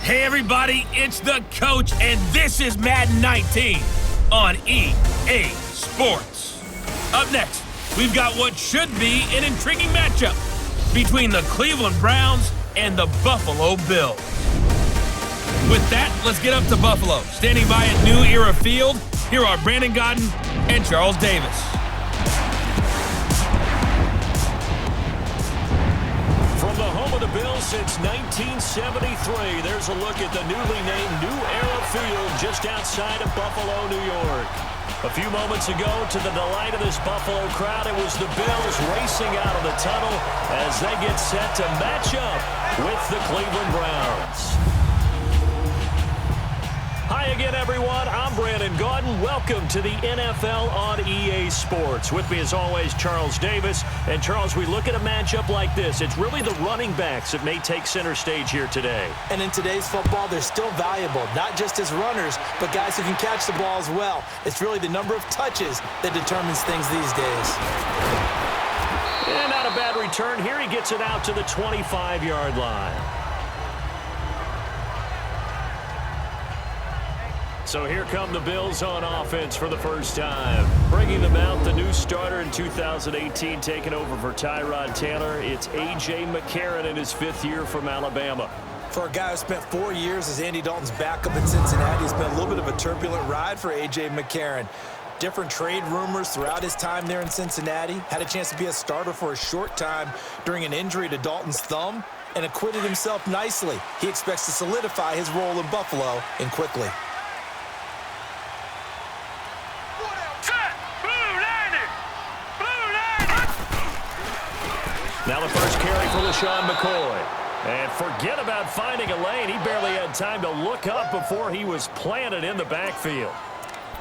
Hey everybody, it's the coach, and this is Madden 19 on EA Sports. Up next, we've got what should be an intriguing matchup between the Cleveland Browns and the Buffalo Bills. With that, let's get up to Buffalo. Standing by at New Era Field, here are Brandon Godden and Charles Davis. From the home of the Bills since 1973, there's a look at the newly named New Era Field just outside of Buffalo, New York. A few moments ago, to the delight of this Buffalo crowd, it was the Bills racing out of the tunnel as they get set to match up with the Cleveland Browns. Hi again, everyone. I'm Brandon Gaudin. Welcome to the NFL on EA Sports. With me, as always, Charles Davis. And, Charles, we look at a matchup like this. It's really the running backs that may take center stage here today. And in today's football, they're still valuable, not just as runners, but guys who can catch the ball as well. It's really the number of touches that determines things these days. And not a bad return here. He gets it out to the 25-yard line. So here come the Bills on offense for the first time. Bringing them out, the new starter in 2018, taking over for Tyrod Taylor. It's A.J. Mccarron in his fifth year from Alabama. For a guy who spent 4 years as Andy Dalton's backup in Cincinnati, it's been a little bit of a turbulent ride for A.J. Mccarron. Different trade rumors throughout his time there in Cincinnati. Had a chance to be a starter for a short time during an injury to Dalton's thumb and acquitted himself nicely. He expects to solidify his role in Buffalo and quickly. Now the first carry for LaShawn McCoy. And forget about finding a lane. He barely had time to look up before he was planted in the backfield.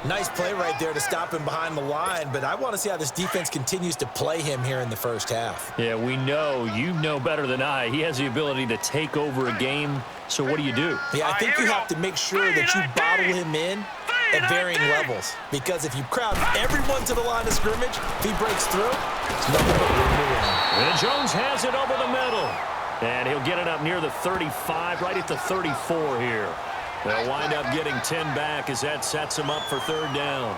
Nice play right there to stop him behind the line, but I want to see how this defense continues to play him here in the first half. Yeah, we know. You know better than I. He has the ability to take over a game, so what do you do? Yeah, I think you have to make sure that you bottle him in at varying levels, because if you crowd everyone to the line of scrimmage, if he breaks through, it's nothing but room to run. And Jones has it over the middle, and he'll get it up near the 35, right at the 34 here. They'll wind up getting 10 back as that sets them up for third down.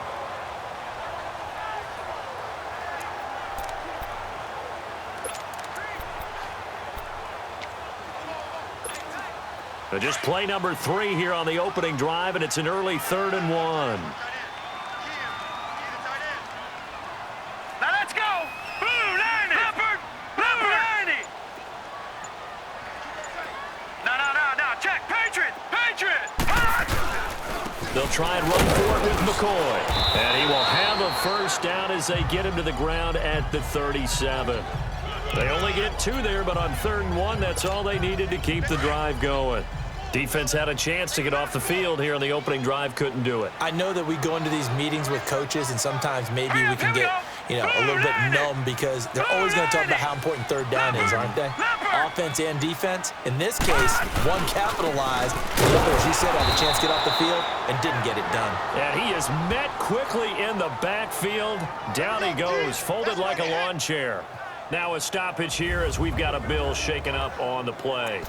So just play number 3 here on the opening drive, and it's an early 3rd and 1. Now let's go! Blue 90! Leopard! Leopard 90! No, check! Patriot! Patriot! They'll try and run for it with McCoy. And he will have a first down as they get him to the ground at the 37. They only get 2 there, but on 3rd and 1, that's all they needed to keep the drive going. Defense had a chance to get off the field here on the opening drive, couldn't do it. I know that we go into these meetings with coaches, and sometimes maybe we can get, a little bit numb because they're always going to talk about how important third down is, aren't they? Offense and defense. In this case, one capitalized. The other, as you said, had a chance to get off the field and didn't get it done. And he is met quickly in the backfield. Down he goes, folded like a lawn chair. Now a stoppage here as we've got a Bill shaken up on the play.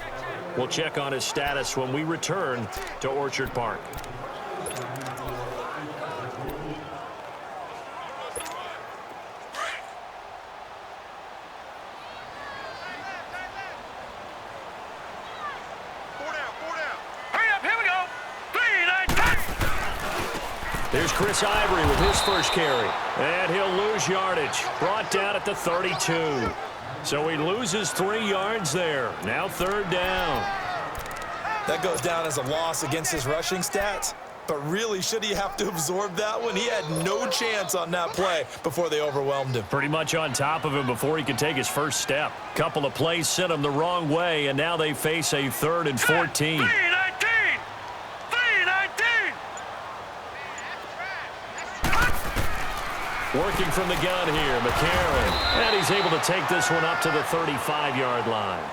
We'll check on his status when we return to Orchard Park. Hurry up, here we go! 3, 9, 10! Here's Chris Ivory with his first carry. And he'll lose yardage. Brought down at the 32. So he loses 3 yards there. Now 3rd down. That goes down as a loss against his rushing stats. But really, should he have to absorb that one? He had no chance on that play before they overwhelmed him. Pretty much on top of him before he could take his first step. Couple of plays sent him the wrong way, and now they face a 3rd and 14. 3, 19! 3, 19! Working from the gun here, Mccarron. And he's able to take this one up to the 35-yard line.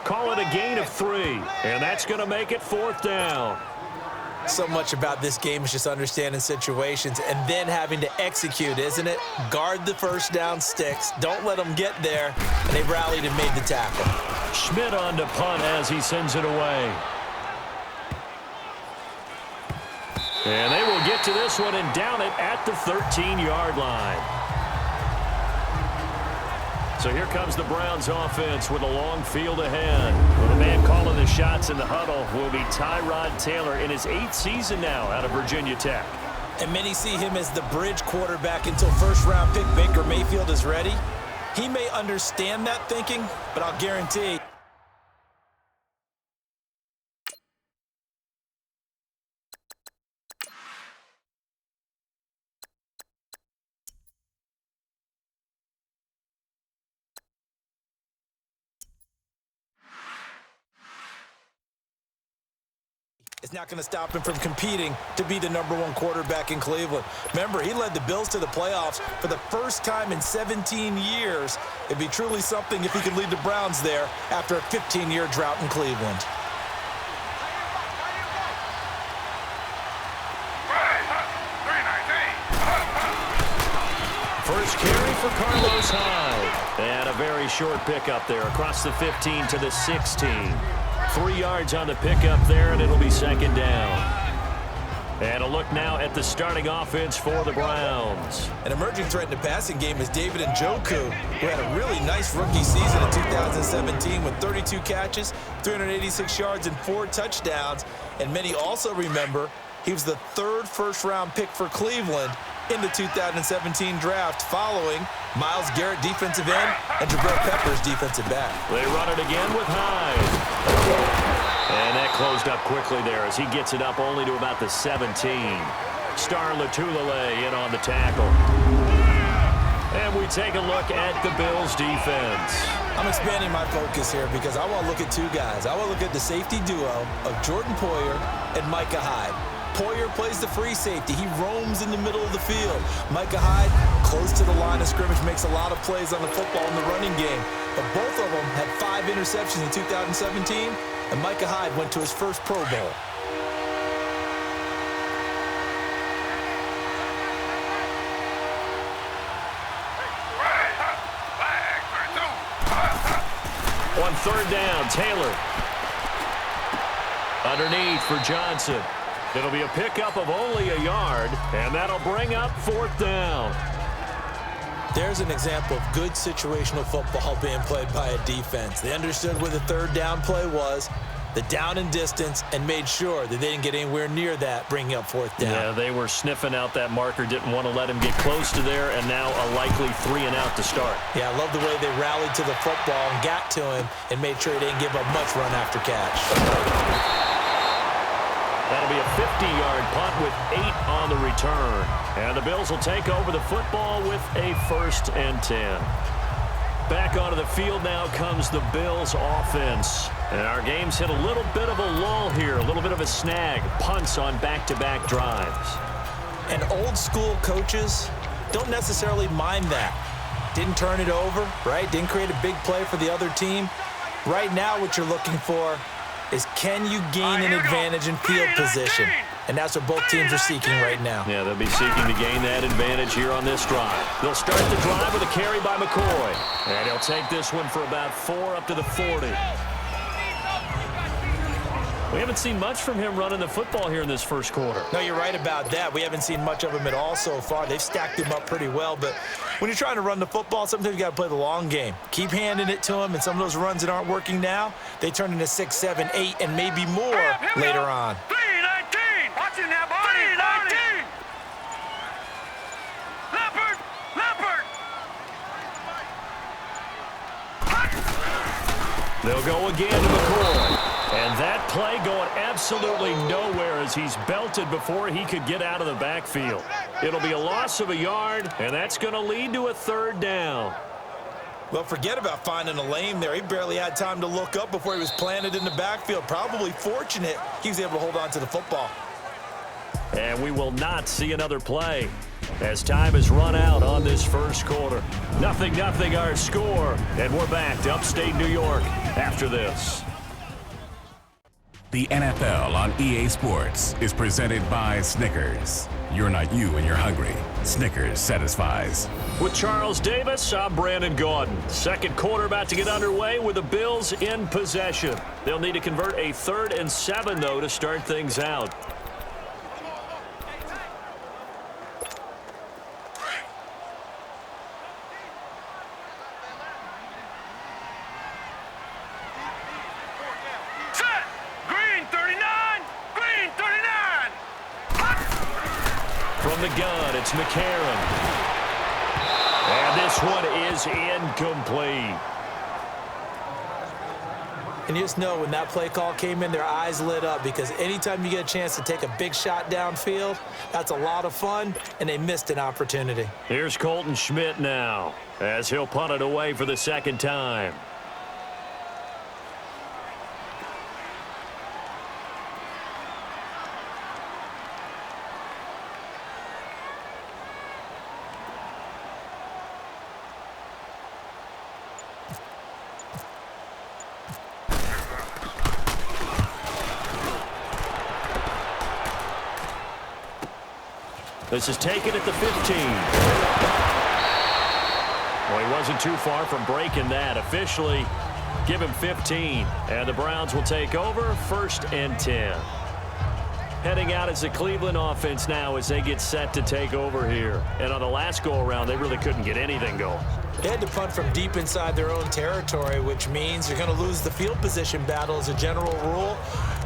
Call it a gain of 3, and that's going to make it 4th down. So much about this game is just understanding situations and then having to execute, isn't it? Guard the first down sticks. Don't let them get there. And they rallied and made the tackle. Schmidt on to punt as he sends it away. And they will get to this one and down it at the 13-yard line. So here comes the Browns offense with a long field ahead. Well, the man calling the shots in the huddle will be Tyrod Taylor in his 8th season now out of Virginia Tech. And many see him as the bridge quarterback until first-round pick Baker Mayfield is ready. He may understand that thinking, but I'll guarantee it's not going to stop him from competing to be the #1 quarterback in Cleveland. Remember, he led the Bills to the playoffs for the first time in 17 years. It'd be truly something if he could lead the Browns there after a 15-year drought in Cleveland. First carry for Carlos Hyde. And a very short pickup there across the 15 to the 16. 3 yards on the pickup there, and it'll be second down. And a look now at the starting offense for the Browns. An emerging threat in the passing game is David Njoku, who had a really nice rookie season in 2017 with 32 catches, 386 yards, and 4 touchdowns. And many also remember he was the 3rd first-round pick for Cleveland in the 2017 draft, following Myles Garrett, defensive end, and Jabril Peppers, defensive back. They run it again with Hyde. And that closed up quickly there as he gets it up only to about the 17. Star Latulele in on the tackle. And we take a look at the Bills' defense. I'm expanding my focus here because I want to look at 2 guys. I want to look at the safety duo of Jordan Poyer and Micah Hyde. Poyer plays the free safety. He roams in the middle of the field. Micah Hyde, close to the line of scrimmage, makes a lot of plays on the football in the running game. But both of them had 5 interceptions in 2017, and Micah Hyde went to his first Pro Bowl. On 3rd down, Taylor. Underneath for Johnson. It'll be a pickup of only a yard, and that'll bring up 4th down. There's an example of good situational football being played by a defense. They understood where the 3rd down play was, the down and distance, and made sure that they didn't get anywhere near that, bringing up 4th down. Yeah, they were sniffing out that marker, didn't want to let him get close to there, and now a likely 3 and out to start. Yeah, I love the way they rallied to the football and got to him and made sure he didn't give up much run after catch. That'll be a 50-yard punt with 8 on the return. And the Bills will take over the football with a 1st and 10. Back onto the field now comes the Bills offense. And our game's hit a little bit of a lull here, a little bit of a snag. Punts on back-to-back drives. And old-school coaches don't necessarily mind that. Didn't turn it over, right? Didn't create a big play for the other team. Right now what you're looking for is can you gain an advantage in field position? And that's what both teams are seeking right now. Yeah, they'll be seeking to gain that advantage here on this drive. They'll start the drive with a carry by McCoy. And he'll take this one for about 4 up to the 40. We haven't seen much from him running the football here in this first quarter. No, you're right about that. We haven't seen much of him at all so far. They've stacked him up pretty well, but when you're trying to run the football, sometimes you got to play the long game. Keep handing it to him, and some of those runs that aren't working now, they turn into 6, 7, 8, and maybe more later on. 3-19. Watching that body. 3-19. Leopard. They'll go again to McCoy. And that play going absolutely nowhere as he's belted before he could get out of the backfield. It'll be a loss of a yard, and that's going to lead to a 3rd down. Well, forget about finding a lane there. He barely had time to look up before he was planted in the backfield. Probably fortunate he was able to hold on to the football. And we will not see another play as time has run out on this first quarter. 0-0 our score, and we're back to upstate New York after this. The NFL on EA Sports is presented by Snickers. You're not you when you're hungry. Snickers satisfies. With Charles Davis, I'm Brandon Gaudin. Second quarter about to get underway with the Bills in possession. They'll need to convert a 3rd and 7, though, to start things out. from the gun, it's Mccarron. And this one is incomplete. And you just know when that play call came in, their eyes lit up, because anytime you get a chance to take a big shot downfield, that's a lot of fun, and they missed an opportunity. Here's Colton Schmidt now, as he'll punt it away for the second time. This is taken at the 15. Well, he wasn't too far from breaking that. Officially, give him 15. And the Browns will take over, 1st and 10. Heading out as the Cleveland offense now as they get set to take over here. And on the last go-around, they really couldn't get anything going. They had to punt from deep inside their own territory, which means you're going to lose the field position battle as a general rule.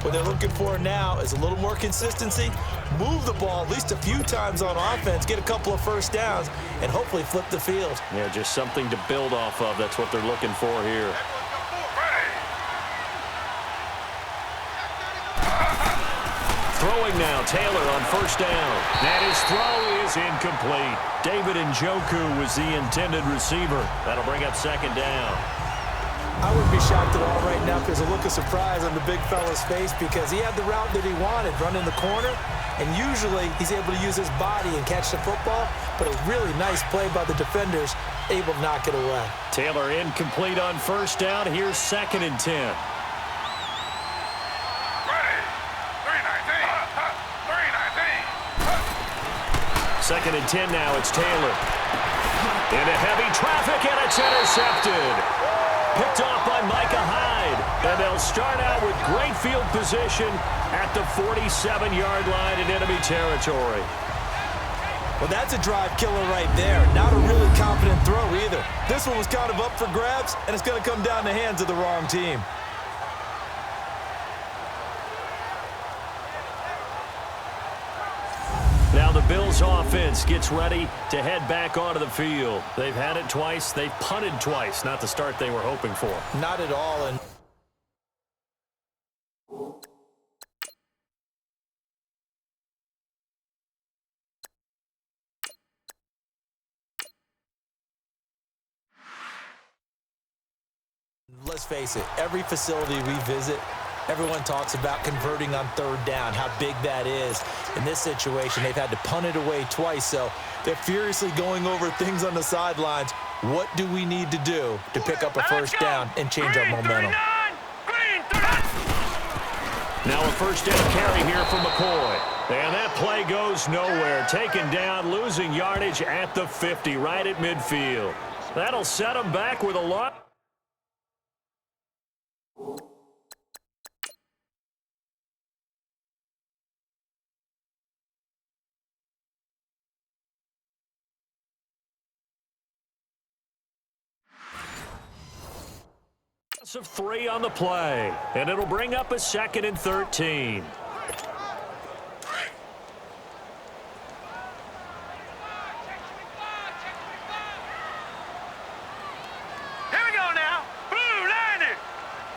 What they're looking for now is a little more consistency, move the ball at least a few times on offense, get a couple of first downs, and hopefully flip the field. Yeah, just something to build off of. That's what they're looking for here. Throwing now, Taylor on 1st down. And his throw is incomplete. David Njoku was the intended receiver. That'll bring up 2nd down. I wouldn't be shocked at all right now if there's a look of surprise on the big fella's face, because he had the route that he wanted, running the corner, and usually he's able to use his body and catch the football, but a really nice play by the defenders, able to knock it away. Taylor incomplete on 1st down. Here's 2nd and 10. Ready. 319. 2nd and 10 now. It's Taylor. Into heavy traffic, and it's intercepted. Picked off by Micah Hyde. And they'll start out with great field position at the 47-yard line in enemy territory. Well, that's a drive killer right there. Not a really confident throw either. This one was kind of up for grabs, and it's going to come down the hands of the wrong team. Now the Bills offense gets ready to head back onto the field. They've had it twice. They've punted twice. Not the start they were hoping for. Not at all. And let's face it, every facility we visit, everyone talks about converting on 3rd down, how big that is. In this situation, they've had to punt it away twice, so they're furiously going over things on the sidelines. What do we need to do to pick up a 1st down and change our momentum? Now a 1st down carry here from McCoy. And that play goes nowhere. Taken down, losing yardage at the 50, right at midfield. That'll set them back with a lot. Of 3 on the play, and it'll bring up a 2nd and 13. Here we go now. Blue 90.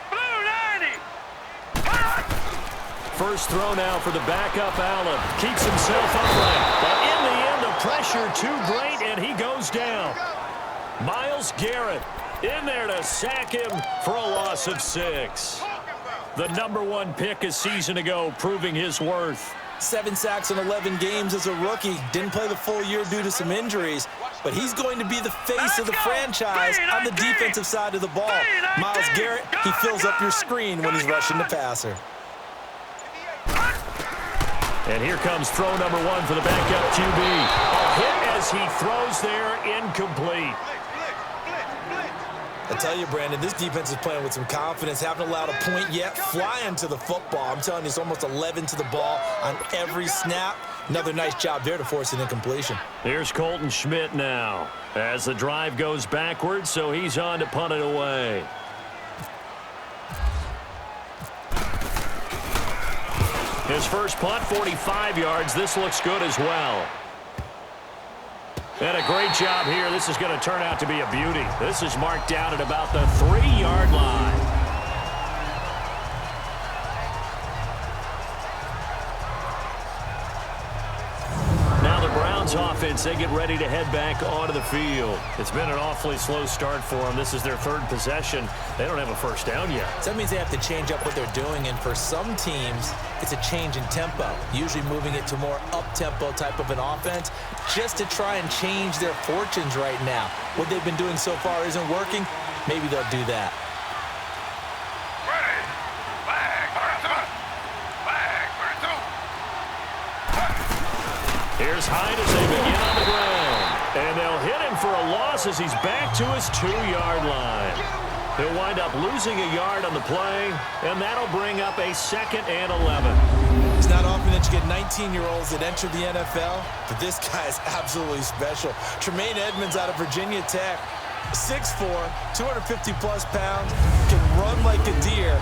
Blue 90. First throw now for the backup Allen. Keeps himself upright, but in the end, the pressure too great, and he goes down. Myles Garrett in there to sack him for a loss of 6. The #1 pick a season ago, proving his worth. 7 sacks in 11 games as a rookie. Didn't play the full year due to some injuries, but he's going to be the face of the franchise on the defensive side of the ball. Myles Garrett, he fills up your screen when he's rushing the passer. And here comes throw #1 for the backup QB. A hit as he throws there, incomplete. I tell you, Brandon, this defense is playing with some confidence. Haven't allowed a point yet. Flying to the football. I'm telling you, it's almost 11 to the ball on every snap. Another nice job there to force an incompletion. Here's Colton Schmidt now as the drive goes backwards, so he's on to punt it away. His first punt, 45 yards. This looks good as well. And a great job here. This is going to turn out to be a beauty. This is marked down at about the 3-yard line. Now the Browns offense, they get ready to head back onto the field. It's been an awfully slow start for them. This is their 3rd possession. They don't have a first down yet. So that means they have to change up what they're doing, and for some teams, it's a change in tempo, usually moving it to more up-tempo type of an offense just to try and change their fortunes right now. What they've been doing so far isn't working. Maybe they'll do that. Here's Hyde as they begin on the ground. And they'll hit him for a loss as he's back to his 2-yard line. He'll wind up losing a yard on the play, and that'll bring up a 2nd and 11. It's not often that you get 19-year-olds that enter the NFL, but this guy is absolutely special. Tremayne Edmonds out of Virginia Tech, 6'4", 250-plus pounds, can run like a deer.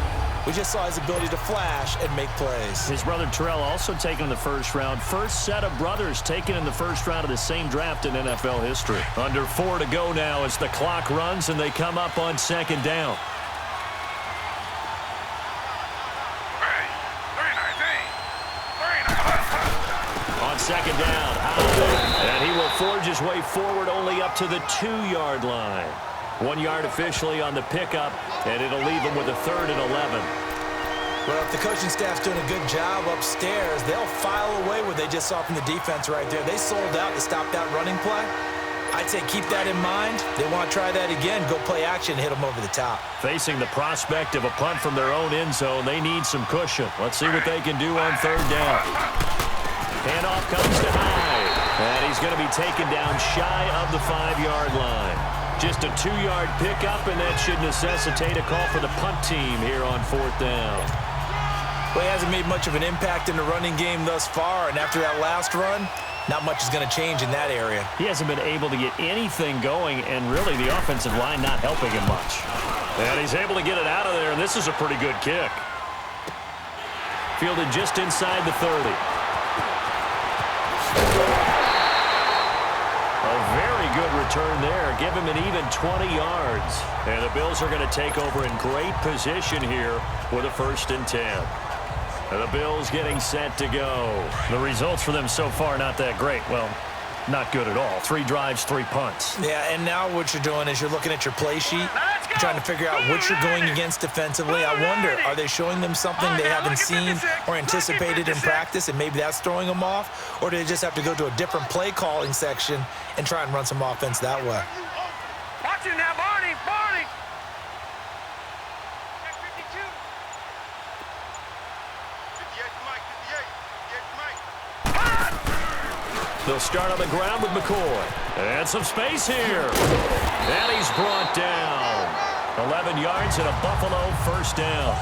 We just saw his ability to flash and make plays. His brother Terrell also taken in the 1st round. First set of brothers taken in the 1st round of the same draft in NFL history. Under 4 to go now as the clock runs and they come up on 2nd down. On 2nd down, and he will forge his way forward only up to the 2-yard line. 1 yard officially on the pickup, and it'll leave him with a 3rd and 11. Well, if the coaching staff's doing a good job upstairs, they'll file away what they just saw from the defense right there. They sold out to stop that running play. I'd say keep that in mind. They want to try that again. Go play action, hit them over the top. Facing the prospect of a punt from their own end zone, they need some cushion. Let's see what they can do on 3rd down. Handoff comes to Hyde, and he's going to be taken down shy of the 5-yard line. Just a 2-yard pickup, and that should necessitate a call for the punt team here on 4th down. Well, he hasn't made much of an impact in the running game thus far, and after that last run, not much is going to change in that area. He hasn't been able to get anything going, and really the offensive line not helping him much. And he's able to get it out of there, and this is a pretty good kick. Fielded just inside the 30. Good return there. Give him an even 20 yards. And the Bills are going to take over in great position here with a 1st and 10. And the Bills getting set to go. The results for them so far not that great. Well, not good at all. 3 drives, 3 punts. Yeah, and now what you're doing is you're looking at your play sheet, trying to figure out what you're going against defensively. I wonder, are they showing them something they haven't seen or anticipated in practice, and maybe that's throwing them off? Or do they just have to go to a different play calling section and try and run some offense that way? Watch it now, Barney! Barney! They'll start on the ground with McCoy. And some space here. And he's brought down. 11 yards and a Buffalo 1st down.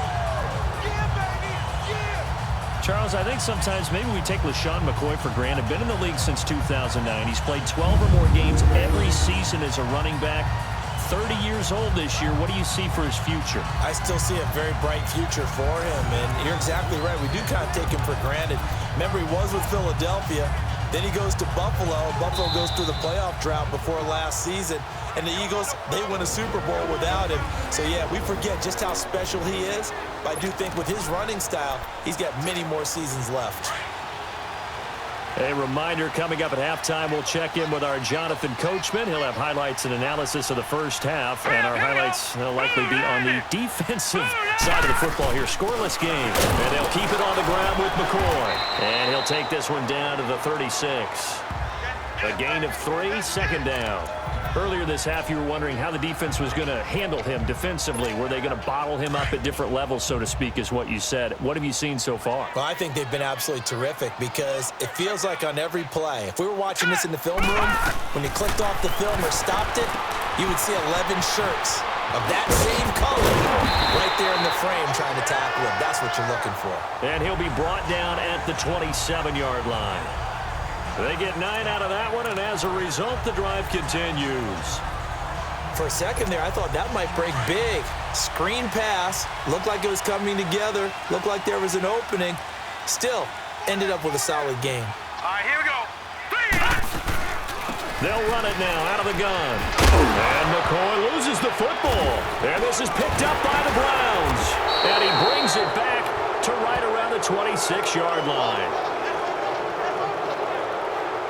Charles, I think sometimes maybe we take LaShawn McCoy for granted. Been in the league since 2009. He's played 12 or more games every season as a running back. 30 years old this year. What do you see for his future? I still see a very bright future for him, and you're exactly right. We do kind of take him for granted. Remember, he was with Philadelphia. Then he goes to Buffalo. Buffalo goes through the playoff drought before last season. And the Eagles, they win a Super Bowl without him. So, yeah, we forget just how special he is. But I do think with his running style, he's got many more seasons left. A reminder, coming up at halftime, we'll check in with our Jonathan Coachman. He'll have highlights and analysis of the 1st half, and our highlights will likely be on the defensive side of the football here. Scoreless game, and they'll keep it on the ground with McCoy. And he'll take this one down to the 36. A gain of 3, 2nd down. Earlier this half, you were wondering how the defense was going to handle him defensively. Were they going to bottle him up at different levels, so to speak, is what you said. What have you seen so far? Well, I think they've been absolutely terrific because it feels like on every play, if we were watching this in the film room, when you clicked off the film or stopped it, you would see 11 shirts of that same color right there in the frame trying to tackle him. That's what you're looking for. And he'll be brought down at the 27-yard line. They get 9 out of that one, and as a result, the drive continues. For a second there, I thought that might break big. Screen pass. Looked like it was coming together. Looked like there was an opening. Still, ended up with a solid game. All right, here we go. They'll run it now out of the gun. And McCoy loses the football. And this is picked up by the Browns. And he brings it back to right around the 26-yard line.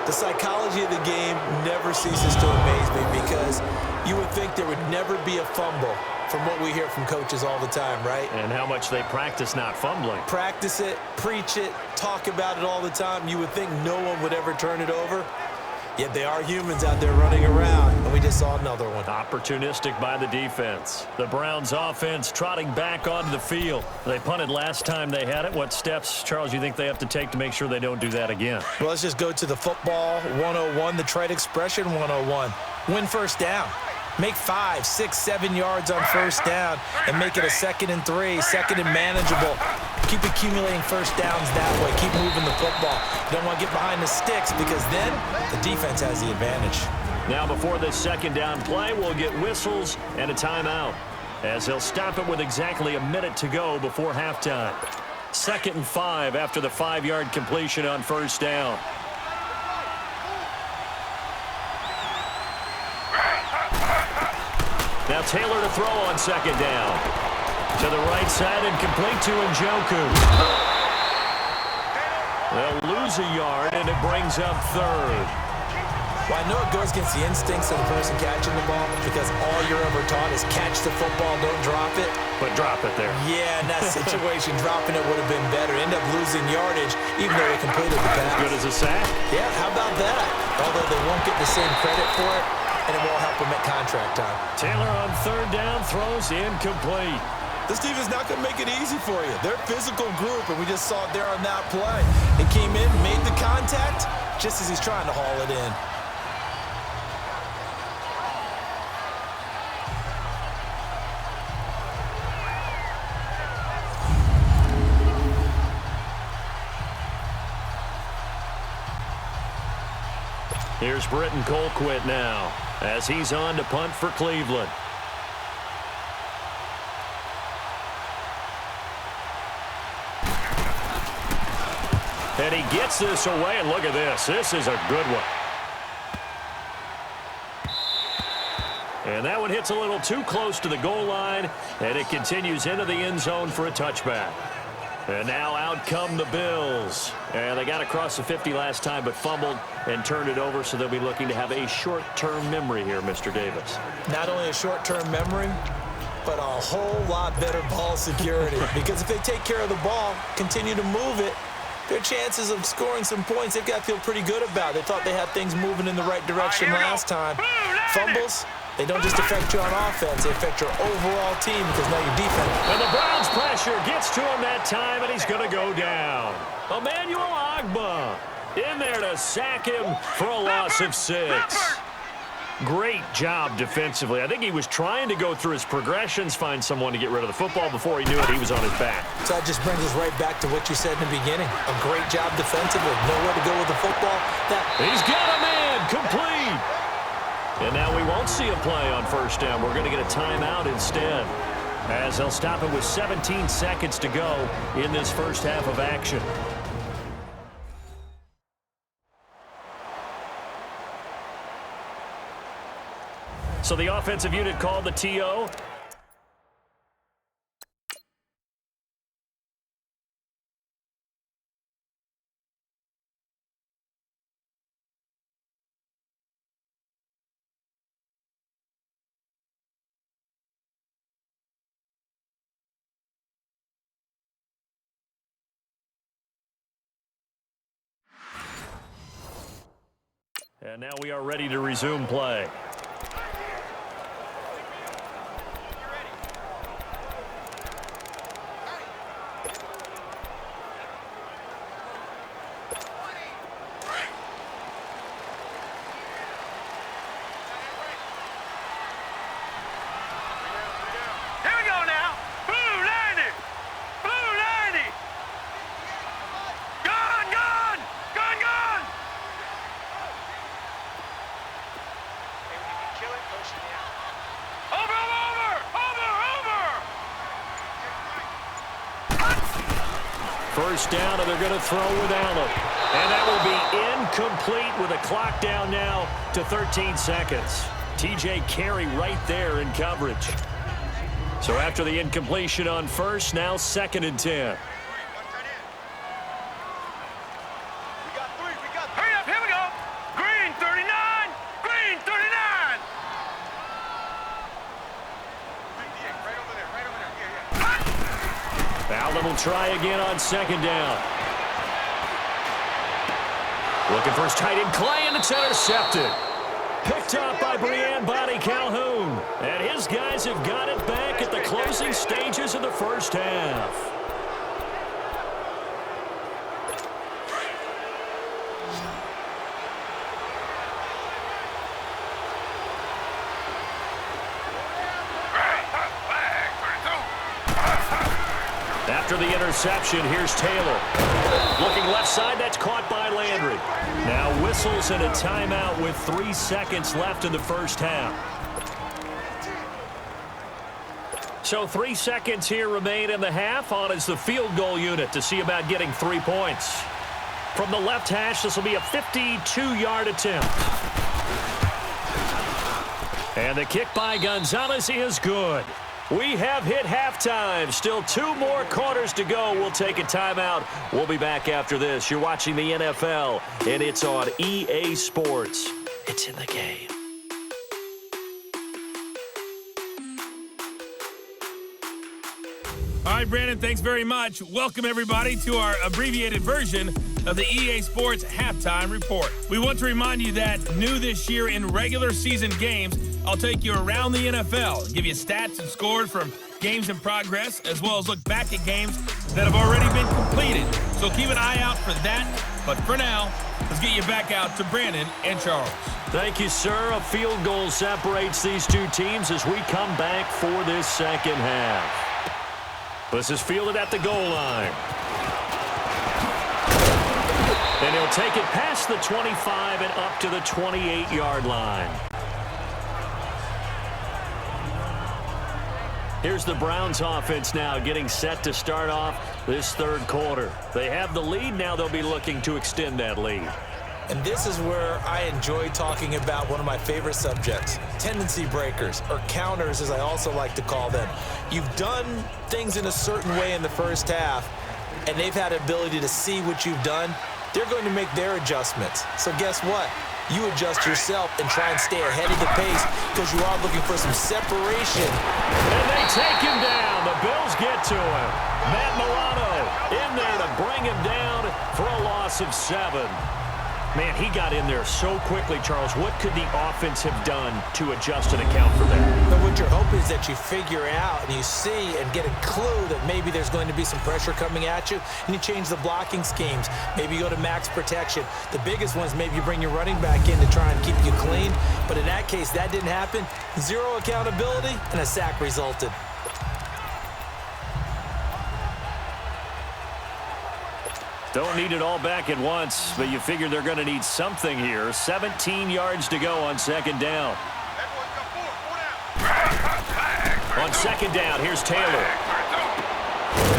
The psychology of the game never ceases to amaze me because you would think there would never be a fumble from what we hear from coaches all the time, right? And how much they practice not fumbling. Practice it, preach it, talk about it all the time. You would think no one would ever turn it over. Yet they are humans out there running around, and we just saw another one. Opportunistic by the defense. The Browns offense trotting back onto the field. They punted last time they had it. What steps, Charles, you think they have to take to make sure they don't do that again? Well, let's just go to the football 101, the trade expression 101. Win first down. Make 5, 6, 7 yards on first down and make it a 2nd and 3, 2nd and manageable. Keep accumulating first downs that way. Keep moving the football. You don't want to get behind the sticks because then the defense has the advantage. Now before this 2nd down play, we'll get whistles and a timeout as they'll stop it with exactly a minute to go before halftime. 2nd and 5 after the 5-yard completion on first down. Now Taylor to throw on 2nd down. To the right side and complete to Njoku. They'll lose a yard and it brings up 3rd. Well, I know it goes against the instincts of the person catching the ball because all you're ever taught is catch the football, don't drop it. But drop it there. Yeah, in that situation, dropping it would have been better. End up losing yardage even though they completed the pass. As good as a sack? Yeah, how about that? Although they won't get the same credit for it, and it won't help them at contract time. Taylor on 3rd down throws incomplete. This team is not going to make it easy for you. They're a physical group, and we just saw it there on that play. It came in, made the contact, just as he's trying to haul it in. Here's Britton Colquitt now as he's on to punt for Cleveland. And he gets this away, and look at this. This is a good one. And that one hits a little too close to the goal line, and it continues into the end zone for a touchback. And now out come the Bills. And they got across the 50 last time, but fumbled and turned it over, so they'll be looking to have a short-term memory here, Mr. Davis. Not only a short-term memory, but a whole lot better ball security. Because if they take care of the ball, continue to move it, their chances of scoring some points, they've got to feel pretty good about. They thought they had things moving in the right direction last time. Fumbles, they don't just affect you on offense, they affect your overall team because now your defense. And the Browns pressure gets to him that time, and he's going to go down. Emmanuel Ogbah in there to sack him for a loss of 6. Great job defensively. I think he was trying to go through his progressions, find someone to get rid of the football. Before he knew it, he was on his back. So that just brings us right back to what you said in the beginning. A great job defensively. Nowhere to go with the football. He's got a man complete. And now we won't see a play on first down. We're going to get a timeout instead, as they'll stop it with 17 seconds to go in this first half of action. So the offensive unit called the TO. And now we are ready to resume play. First down, and they're going to throw with Allen. And that will be incomplete with a clock down now to 13 seconds. TJ Carey right there in coverage. So after the incompletion on first, now 2nd and 10. Hurry up, here we go. Green 39, green 39. Bowden will try again on 2nd down. Looking for his tight end Clay, and it's intercepted. Picked up by Brian Bonnie Calhoun. And his guys have got it back at the closing stages of the first half. After the interception, here's Taylor. Looking left side, that's caught by Landry. Now whistles and a timeout with 3 seconds left in the first half. So 3 seconds here remain in the half. On is the field goal unit to see about getting 3 points. From the left hash, this will be a 52-yard attempt. And the kick by Gonzalez is good. We have hit halftime. Still 2 more quarters to go. We'll take a timeout. We'll be back after this. You're watching the NFL, and it's on EA Sports. It's in the game. All right, Brandon, thanks very much. Welcome, everybody, to our abbreviated version of the EA Sports Halftime Report. We want to remind you that new this year in regular season games, I'll take you around the NFL and give you stats and scores from games in progress, as well as look back at games that have already been completed. So keep an eye out for that. But for now, let's get you back out to Brandon and Charles. Thank you, sir. A field goal separates these 2 teams as we come back for this second half. This is fielded at the goal line. And he'll take it past the 25 and up to the 28-yard line. Here's the Browns offense now getting set to start off this 3rd quarter. They have the lead. Now they'll be looking to extend that lead. And this is where I enjoy talking about one of my favorite subjects, tendency breakers, or counters as I also like to call them. You've done things in a certain way in the first half, and they've had the ability to see what you've done. They're going to make their adjustments. So guess what? You adjust yourself and try and stay ahead of the pace because you are looking for some separation. And they take him down. The Bills get to him. Matt Milano in there to bring him down for a loss of 7. Man, he got in there so quickly, Charles. What could the offense have done to adjust and account for that? But what you're hoping is that you figure out and you see and get a clue that maybe there's going to be some pressure coming at you, and you change the blocking schemes. Maybe you go to max protection. The biggest one is maybe you bring your running back in to try and keep you clean. But in that case, that didn't happen. 0 accountability, and a sack resulted. Don't need it all back at once, but you figure they're going to need something here. 17 yards to go on 2nd down. On 2nd down, here's Taylor.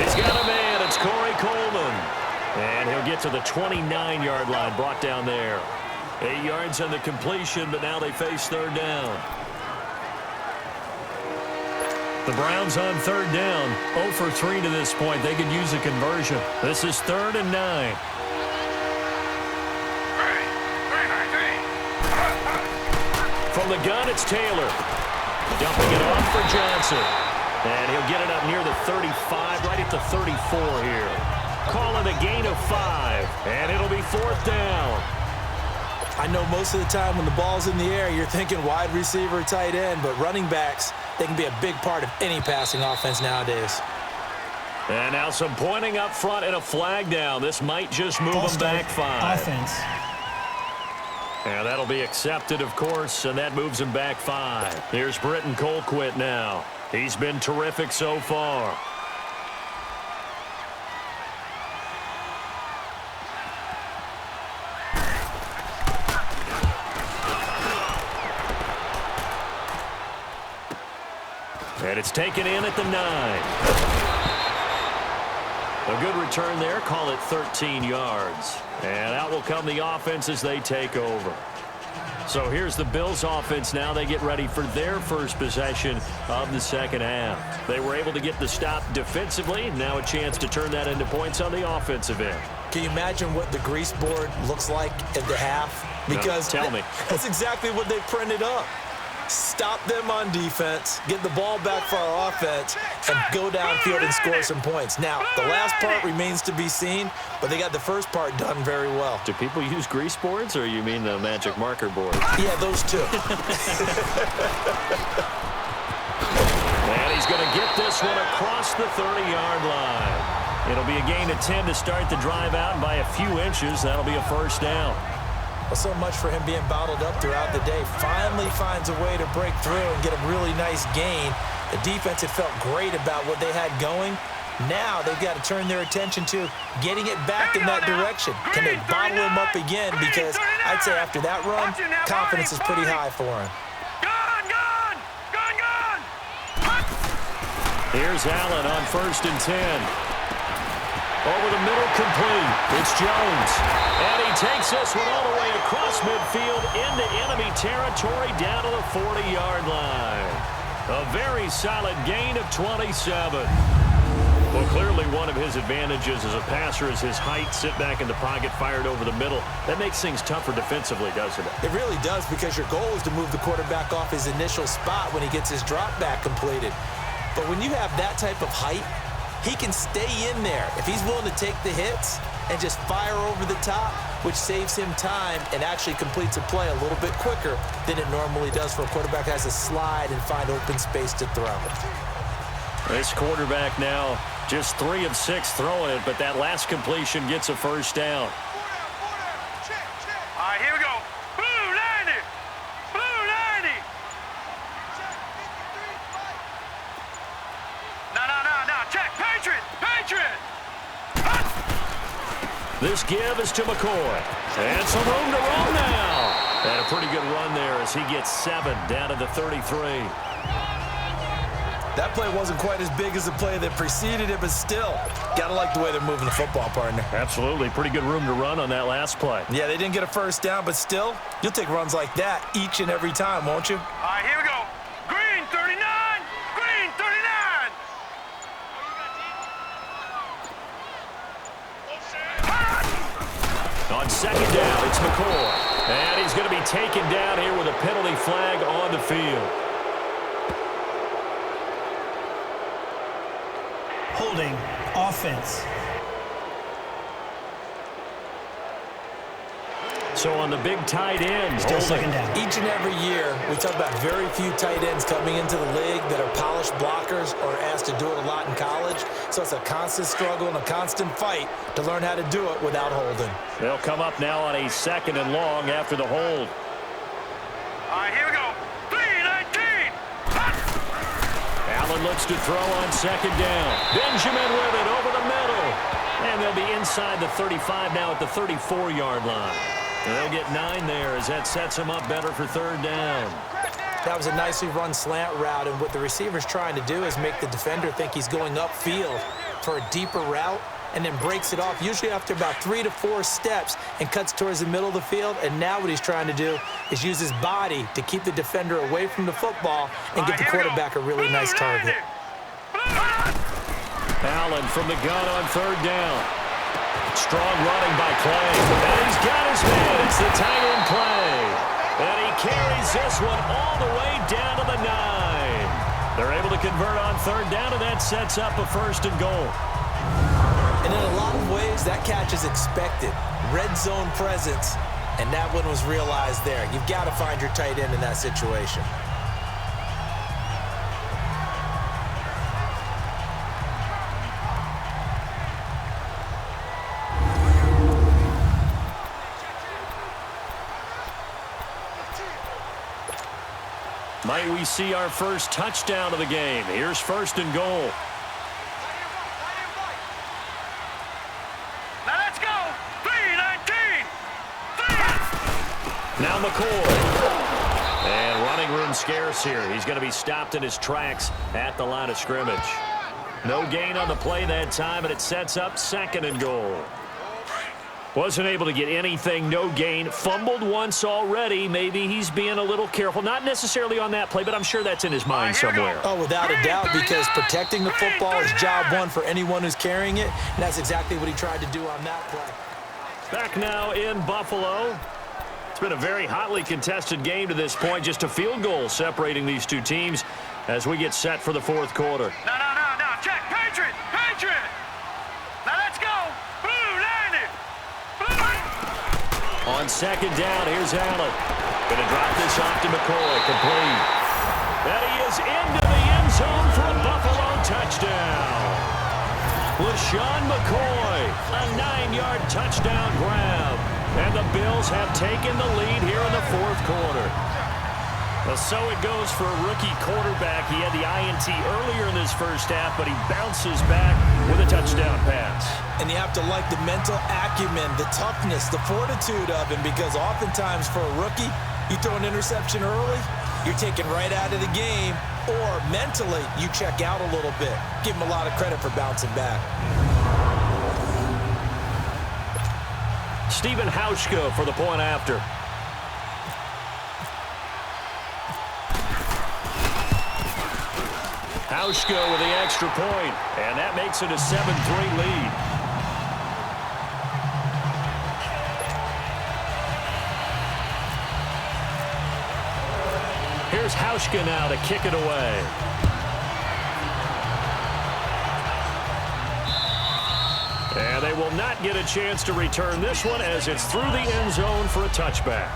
He's got a man. It's Corey Coleman. And he'll get to the 29-yard line, brought down there. 8 yards on the completion, but now they face 3rd down. The Browns on 3rd down, 0 for 3 to this point. They could use a conversion. This is 3rd and 9. From the gun, it's Taylor. Dumping it off for Johnson. And he'll get it up near the 35, right at the 34 here. Calling a gain of 5, and it'll be 4th down. I know most of the time when the ball's in the air, you're thinking wide receiver, tight end, but running backs, they can be a big part of any passing offense nowadays. And now some pointing up front and a flag down. This might just move them back 5. Offense. And that'll be accepted, of course, and that moves him back 5. Here's Britton Colquitt now. He's been terrific so far. And it's taken in at the 9. A good return there. Call it 13 yards. And out will come the offense as they take over. So here's the Bills offense now. They get ready for their first possession of the second half. They were able to get the stop defensively. Now a chance to turn that into points on the offensive end. Can you imagine what the grease board looks like at the half? Because no, tell me. That's exactly what they printed up. Stop them on defense, get the ball back for our offense, and go downfield and score some points. Now, the last part remains to be seen, but they got the first part done very well. Do people use grease boards, or you mean the magic marker board? Yeah, those two. And he's going to get this one across the 30-yard line. It'll be a gain of 10 to start the drive out, and by a few inches, that'll be a first down. Well, so much for him being bottled up throughout the day. Finally finds a way to break through and get a really nice gain. The defense had felt great about what they had going. Now they've got to turn their attention to getting it back in that direction. Can they bottle him up again? Because I'd say after that run, confidence is pretty high for him. Here's Allen on 1st and 10. Over the middle, complete. It's Jones. And he takes this one all the way across midfield into enemy territory down to the 40-yard line. A very solid gain of 27. Well, clearly one of his advantages as a passer is his height. Sit back in the pocket, fired over the middle. That makes things tougher defensively, doesn't it? It really does, because your goal is to move the quarterback off his initial spot when he gets his drop back completed. But when you have that type of height, he can stay in there if he's willing to take the hits and just fire over the top, which saves him time and actually completes a play a little bit quicker than it normally does for a quarterback who has to slide and find open space to throw. This quarterback now just 3 of 6 throwing it, but that last completion gets a first down. All right, here we go. Blue 90. Blue 90. No. Check. Patriot. This give is to McCoy. And some room to roll now. And a pretty good run there as he gets 7 down to the 33. That play wasn't quite as big as the play that preceded it, but still, gotta like the way they're moving the football, partner. Absolutely. Pretty good room to run on that last play. Yeah, they didn't get a first down, but still, you'll take runs like that each and every time, won't you? All right, here we go. Green 39. Green 39. On second down, it's McCoy. And he's going to be taken down here with a penalty flag on the field. Holding offense. So on the big tight end, Still second down. Each and every year, we talk about very few tight ends coming into the league that are polished blockers or asked to do it a lot in college. So it's a constant struggle and a constant fight to learn how to do it without holding. They'll come up now on a 2nd and long after the hold. All right, here we go. 3-19. Allen looks to throw on 2nd down. Benjamin with it over the middle. And they'll be inside the 35 now at the 34-yard line. And they'll get 9 there as that sets them up better for 3rd down. That was a nicely run slant route, and what the receiver's trying to do is make the defender think he's going upfield for a deeper route and then breaks it off, usually after about 3 to 4 steps, and cuts towards the middle of the field. And now what he's trying to do is use his body to keep the defender away from the football and give the quarterback a really nice target. Allen from the gun on 3rd down. Strong running by Clay. And he's got his man. It's the tight end play. And he carries this one all the way down to the 9. They're able to convert on 3rd down, and that sets up a 1st and goal. And in a lot of ways, that catch is expected. Red zone presence, and that one was realized there. You've got to find your tight end in that situation. Might we see our first touchdown of the game? Here's 1st and goal. Now let's go. 3-19. Now McCoy. And running room scarce here. He's going to be stopped in his tracks at the line of scrimmage. No gain on the play that time, and it sets up 2nd and goal. Wasn't able to get anything, no gain. Fumbled once already. Maybe he's being a little careful. Not necessarily on that play, but I'm sure that's in his mind somewhere. Oh, without a doubt, because protecting the football is job one for anyone who's carrying it, and that's exactly what he tried to do on that play. Back now in Buffalo. It's been a very hotly contested game to this point. Just a field goal separating these two teams as we get set for the 4th quarter. No. Check. Patriot. Now let's go. Blue, line it. Blue. On 2nd down, here's Allen. Going to drop this off to McCoy. Complete. And he is into the end zone for a Buffalo touchdown. LaShawn McCoy, a 9-yard touchdown grab. And the Bills have taken the lead here in the 4th quarter. Well, so it goes for a rookie quarterback. He had the INT earlier in this first half, but he bounces back with a touchdown pass. And you have to like the mental acumen, the toughness, the fortitude of him, because oftentimes for a rookie, you throw an interception early, you're taken right out of the game, or mentally, you check out a little bit. Give him a lot of credit for bouncing back. Stephen Hauschka for the point after. Hauschka with the extra point, and that makes it a 7-3 lead. Here's Hauschka now to kick it away. And they will not get a chance to return this one as it's through the end zone for a touchback.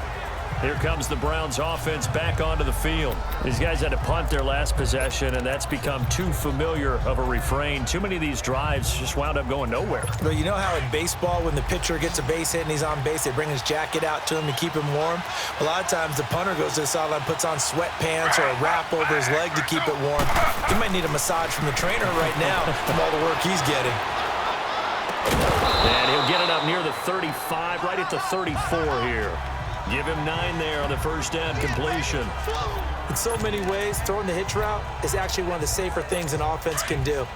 Here comes the Browns offense back onto the field. These guys had to punt their last possession, and that's become too familiar of a refrain. Too many of these drives just wound up going nowhere. But you know how in baseball, when the pitcher gets a base hit and he's on base, they bring his jacket out to him to keep him warm? A lot of times the punter goes to the sideline, puts on sweatpants or a wrap over his leg to keep it warm. He might need a massage from the trainer right now from all the work he's getting. And he'll get it up near the 35, right at the 34 here. Give him 9 there on the first down completion. In so many ways, throwing the hitch route is actually one of the safer things an offense can do.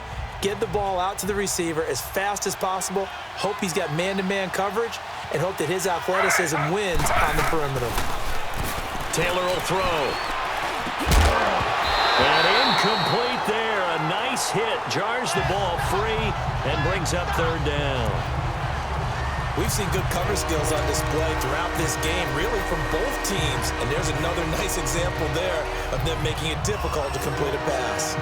Get the ball out to the receiver as fast as possible, hope he's got man-to-man coverage, and hope that his athleticism wins on the perimeter. Taylor will throw. And incomplete there. A nice hit. Jars the ball free and brings up 3rd down. We've seen good cover skills on display throughout this game, really from both teams. And there's another nice example there of them making it difficult to complete a pass.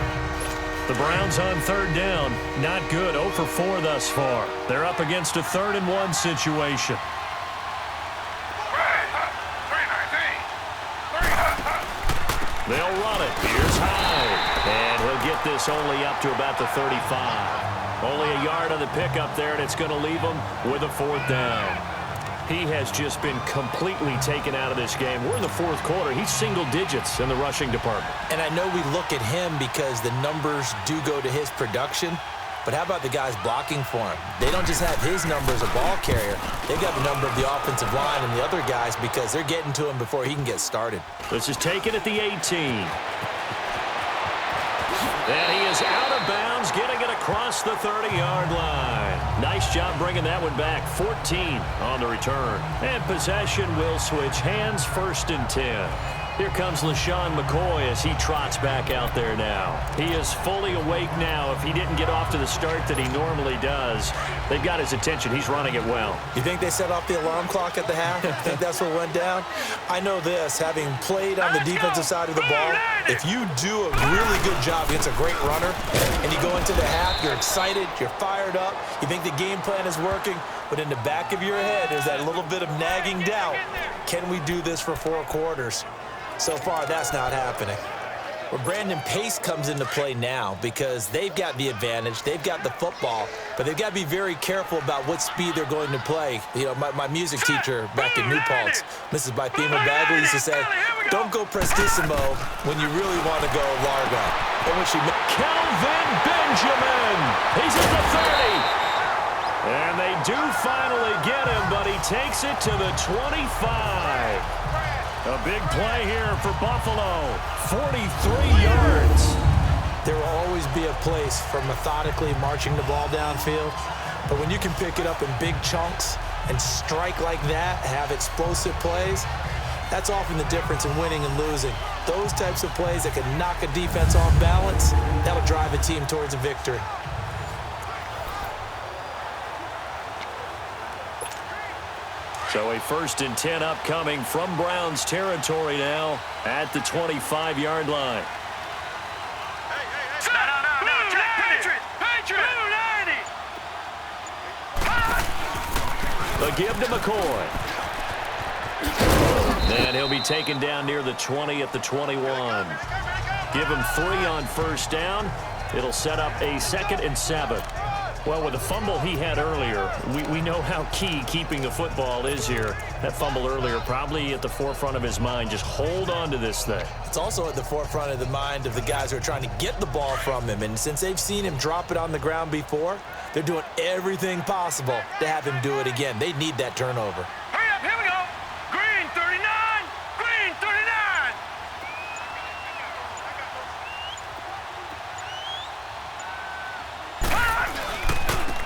The Browns on 3rd down. Not good. 0 for 4 thus far. They're up against a 3rd and 1 situation. They'll run it. Here's Hyde. And he'll get this only up to about the 35. Only a yard on the pickup there, and it's going to leave him with a 4th down. He has just been completely taken out of this game. We're in the 4th quarter. He's single digits in the rushing department. And I know we look at him because the numbers do go to his production, but how about the guys blocking for him? They don't just have his number as a ball carrier. They've got the number of the offensive line and the other guys because they're getting to him before he can get started. This is taken at the 18. And he is out of bounds, getting it across the 30-yard line. Nice job bringing that one back. 14 on the return. And possession will switch hands, 1st and 10. Here comes LaShawn McCoy as he trots back out there now. He is fully awake now. If he didn't get off to the start that he normally does, they've got his attention. He's running it well. You think they set off the alarm clock at the half? You think that's what went down? I know this, having played on the defensive side of the ball, if you do a really good job against a great runner and you go into the half, you're excited, you're fired up, you think the game plan is working, but in the back of your head there's that little bit of nagging doubt. Can we do this for 4 quarters? So far, that's not happening. Well, Brandon Pace comes into play now because they've got the advantage. They've got the football, but they've got to be very careful about what speed they're going to play. You know, my music teacher back in New Paltz, Mrs. Bythema Bagley, used to say, don't go prestissimo when you really want to go largo. And when she Kelvin Benjamin, he's at the 30. And they do finally get him, but he takes it to the 25. A big play here for Buffalo. 43 yards. There will always be a place for methodically marching the ball downfield, but when you can pick it up in big chunks and strike like that, have explosive plays, that's often the difference in winning and losing. Those types of plays that can knock a defense off balance, that'll drive a team towards a victory. So a 1st and 10 upcoming from Browns territory now at the 25-yard line. The give to McCoy. And he'll be taken down near the 20 at the 21. Give him 3 on 1st down. It'll set up a 2nd and 7. Well, with the fumble he had earlier, we know how key keeping the football is here. That fumble earlier probably at the forefront of his mind. Just hold on to this thing. It's also at the forefront of the mind of the guys who are trying to get the ball from him. And since they've seen him drop it on the ground before, they're doing everything possible to have him do it again. They need that turnover. Hurry up, here we go. Green 39, green 39.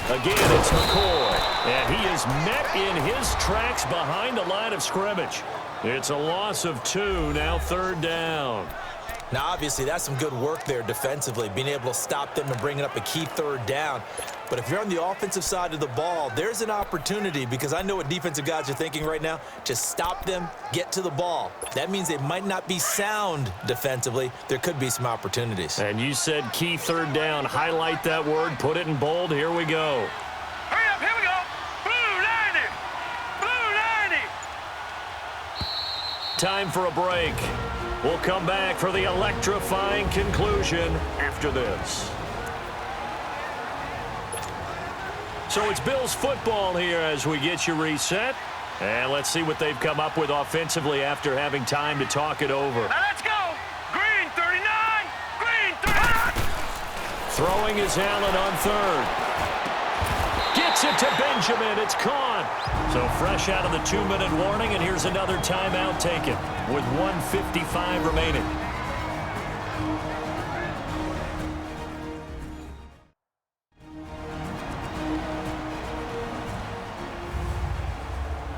Again, it's McCoy, and he is met in his tracks behind the line of scrimmage. It's a loss of 2, now 3rd down. Now, obviously, that's some good work there defensively, being able to stop them and bringing up a key 3rd down. But if you're on the offensive side of the ball, there's an opportunity, because I know what defensive guys are thinking right now. Just stop them, get to the ball. That means they might not be sound defensively. There could be some opportunities. And you said key 3rd down. Highlight that word, put it in bold. Here we go. Hurry up, here we go. Blue 90. Blue 90. Time for a break. We'll come back for the electrifying conclusion after this. So it's Bills football here as we get you reset. And let's see what they've come up with offensively after having time to talk it over. Now let's go. Green 39, green 39. Throwing is Allen on 3rd. Gets it to Benjamin. It's caught. So fresh out of the 2-minute warning, and here's another timeout taken with 1:55 remaining.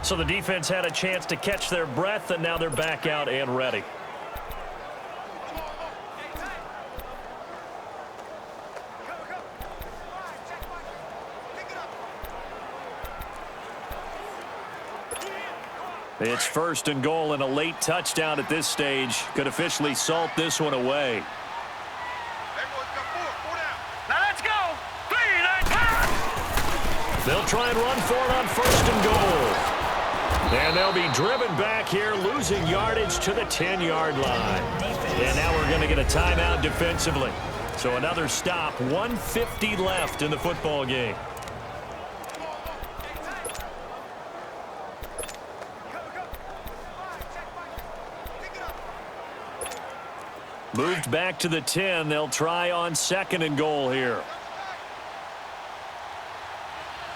So the defense had a chance to catch their breath, and now they're back out and ready. It's 1st and goal, and a late touchdown at this stage could officially salt this one away. Now let's go. 3, 9, They'll try and run for it on 1st and goal. And they'll be driven back here, losing yardage to the 10-yard line. And now we're going to get a timeout defensively. So another stop, 1:50 left in the football game. Moved back to the 10. They'll try on 2nd and goal here.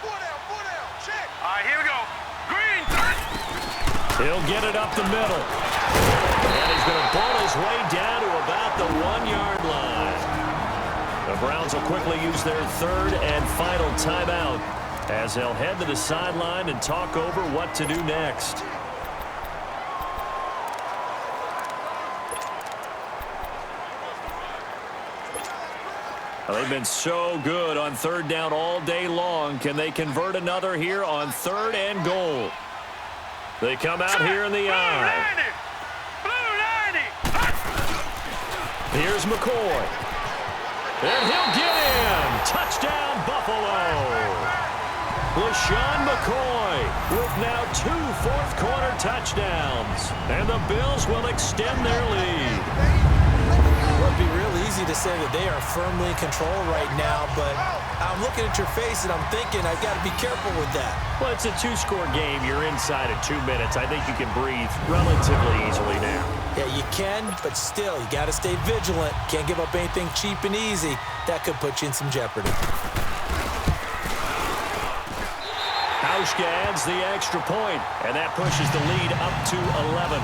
All right, here we go. Green 30. He'll get it up the middle. And he's going to pull his way down to about the 1-yard line. The Browns will quickly use their 3rd and final timeout as they'll head to the sideline and talk over what to do next. Well, they've been so good on 3rd down all day long. Can they convert another here on 3rd and goal? They come out here in the eye. Here's McCoy. And he'll get in. Touchdown, Buffalo. LaShawn McCoy with now 2 fourth-quarter touchdowns. And the Bills will extend their lead. Well, it'd be real easy to say that they are firmly in control right now, but I'm looking at your face and I'm thinking I've got to be careful with that. Well, it's a 2-score game. You're inside of 2 minutes. I think you can breathe relatively easily now. Yeah, you can, but still, you got to stay vigilant. Can't give up anything cheap and easy. That could put you in some jeopardy. Hauschka adds the extra point, and that pushes the lead up to 11.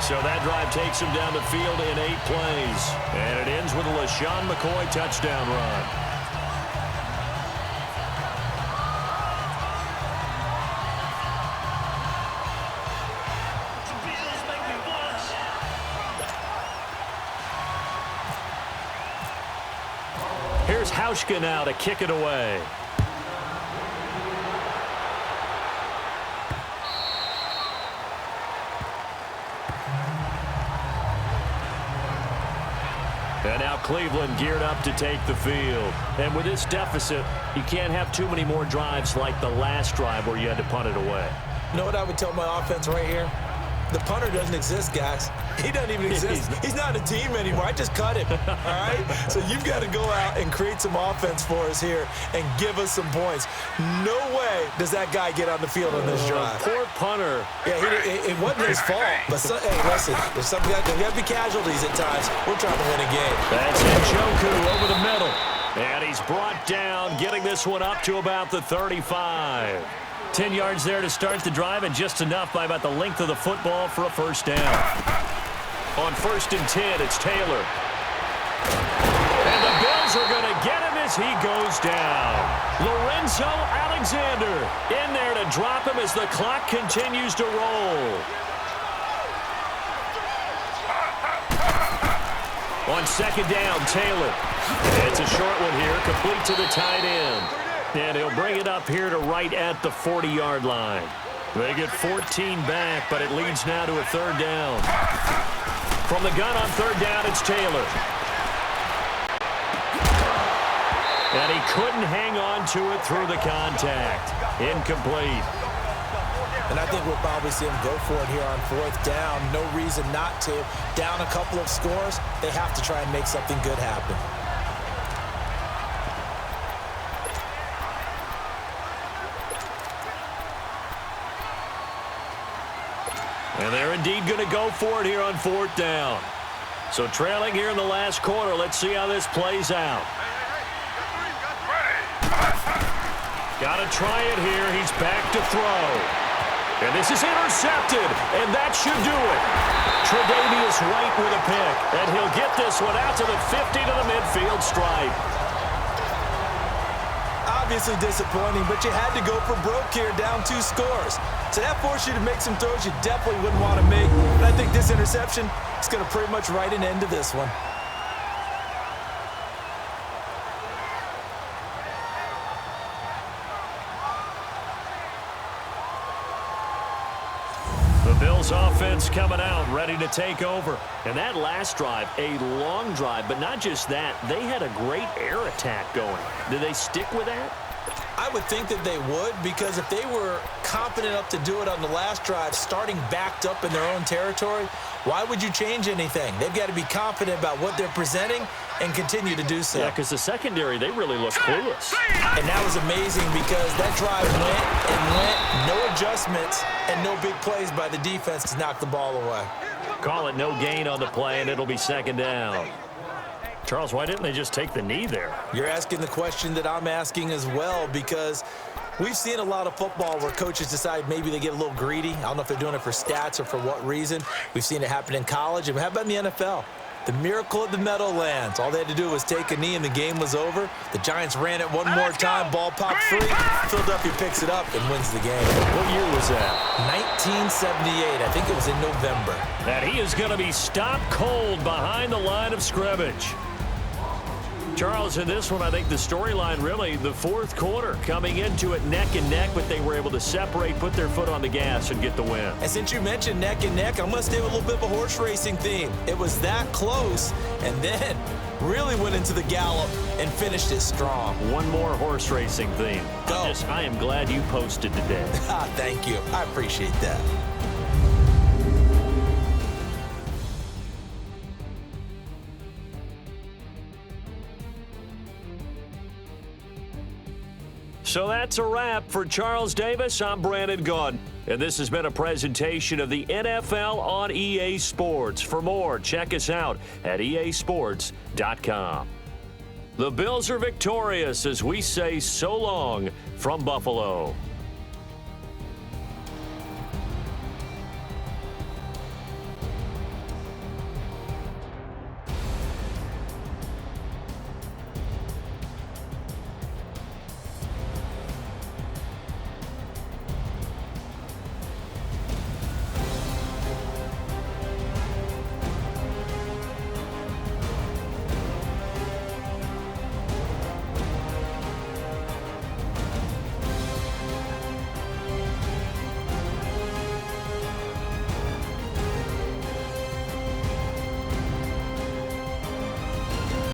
So that drive takes him down the field in 8 plays. And it ends with a LaShawn McCoy touchdown run. Here's Hauschka now to kick it away. And now Cleveland geared up to take the field. And with this deficit, you can't have too many more drives like the last drive where you had to punt it away. You know what I would tell my offense right here? The punter doesn't exist, guys. He doesn't even exist. He's not a team anymore. I just cut him, all right? So you've got to go out and create some offense for us here and give us some points. No way does that guy get on the field on this drive. Poor punter. Yeah, it wasn't his fault. But, hey, listen, there's got to be casualties at times. We're trying to win a game. That's Njoku over the middle. And he's brought down, getting this one up to about the 35. 10 yards there to start the drive, and just enough by about the length of the football for a first down. On 1st and 10, it's Taylor. And the Bills are going to get him as he goes down. Lorenzo Alexander in there to drop him as the clock continues to roll. On 2nd down, Taylor. It's a short one here, complete to the tight end. And he'll bring it up here to right at the 40-yard line. They get 14 back, but it leads now to a 3rd down. From the gun on 3rd down, it's Taylor. And he couldn't hang on to it through the contact. Incomplete. And I think we'll probably see him go for it here on 4th down. No reason not to. Down a couple of scores, they have to try and make something good happen. And they're indeed going to go for it here on 4th down. So trailing here in the last quarter. Let's see how this plays out. Got to try it here. He's back to throw. And this is intercepted. And that should do it. Tre'Davious White with a pick. And he'll get this one out to the 50 to the midfield stripe. Obviously disappointing, but you had to go for broke here, down 2 scores. So that forced you to make some throws you definitely wouldn't want to make. And I think this interception is going to pretty much write an end to this one. The Bills offense coming out, ready to take over. And that last drive, a long drive, but not just that. They had a great air attack going. Did they stick with that? I would think that they would, because if they were confident enough to do it on the last drive, starting backed up in their own territory, why would you change anything? They've got to be confident about what they're presenting and continue to do so. Yeah, because the secondary, they really look clueless. And that was amazing because that drive went and went, no adjustments, and no big plays by the defense to knock the ball away. Call it no gain on the play, and it'll be 2nd down. Charles, why didn't they just take the knee there? You're asking the question that I'm asking as well, because we've seen a lot of football where coaches decide maybe they get a little greedy. I don't know if they're doing it for stats or for what reason. We've seen it happen in college. And how about in the NFL? The miracle of the Meadowlands. All they had to do was take a knee and the game was over. The Giants ran it one more time. Ball popped free. Philadelphia picks it up and wins the game. What year was that? 1978. I think it was in November. And he is going to be stopped cold behind the line of scrimmage. Charles, in this one, I think the storyline really, the 4th quarter, coming into it neck and neck, but they were able to separate, put their foot on the gas, and get the win. And since you mentioned neck and neck, I'm going to stay with a little bit of a horse racing theme. It was that close, and then really went into the gallop and finished it strong. One more horse racing theme. Go. I am glad you posted today. Thank you. I appreciate that. So that's a wrap for Charles Davis. I'm Brandon Gaudin, and this has been a presentation of the NFL on EA Sports. For more, check us out at easports.com. The Bills are victorious as we say so long from Buffalo.